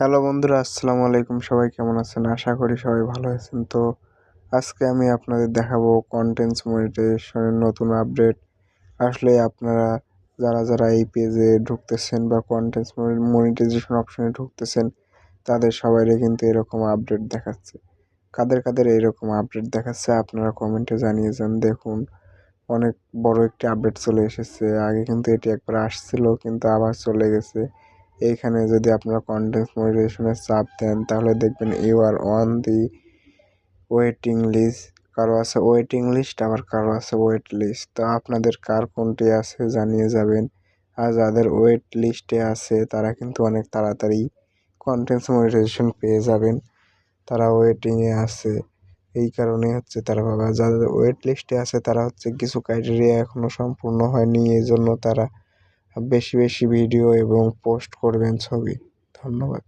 Hello বন্ধুরা, আসসালামু আলাইকুম। সবাই কেমন আছেন? আশা করি সবাই ভালো আছেন। তো আজকে আমি আপনাদের দেখাবো কন্টেন্টস মনিটাইজেশনের নতুন আপডেট। আসলে আপনারা যারা এই পেজে ঢুকতেছেন বা কন্টেন্টস মনিটাইজেশন অপশনে ঢুকতেছেন, তাদের সবাইরে কিন্তু এরকম আপডেট দেখাচ্ছে। কাদের এইরকম আপডেট দেখাচ্ছে আপনারা কমেন্টে জানিয়ে যান। দেখুন, অনেক বড় একটি আপডেট চলে এসেছে। আগে কিন্তু এটি একবার আসছিল, কিন্তু আবার চলে গেছে। এইখানে যদি আপনারা কন্টেন্ট মনিটাইজেশনের চাপ দেন, তাহলে দেখবেন you are on the waiting list. কারো আছে ওয়েটিং লিস্ট, আবার কারো আছে ওয়েট লিস্ট। তো আপনাদের কার কোনটি আছে জানিয়ে যাবেন। আর যাদের ওয়েট লিস্টে আছে তারা কিন্তু অনেক তাড়াতাড়ি কন্টেন্ট মনিটাইজেশন পেয়ে যাবেন। তারা ওয়েটিংয়ে আছে, এই কারণে হচ্ছে তারা বাবা যাদের ওয়েট লিস্টে আছে তারা হচ্ছে কিছু ক্রাইটেরিয়া এখনও সম্পূর্ণ হয়নি, এই জন্য তারা বেশি বেশি ভিডিও এবং পোস্ট করবেন ছবি। ধন্যবাদ।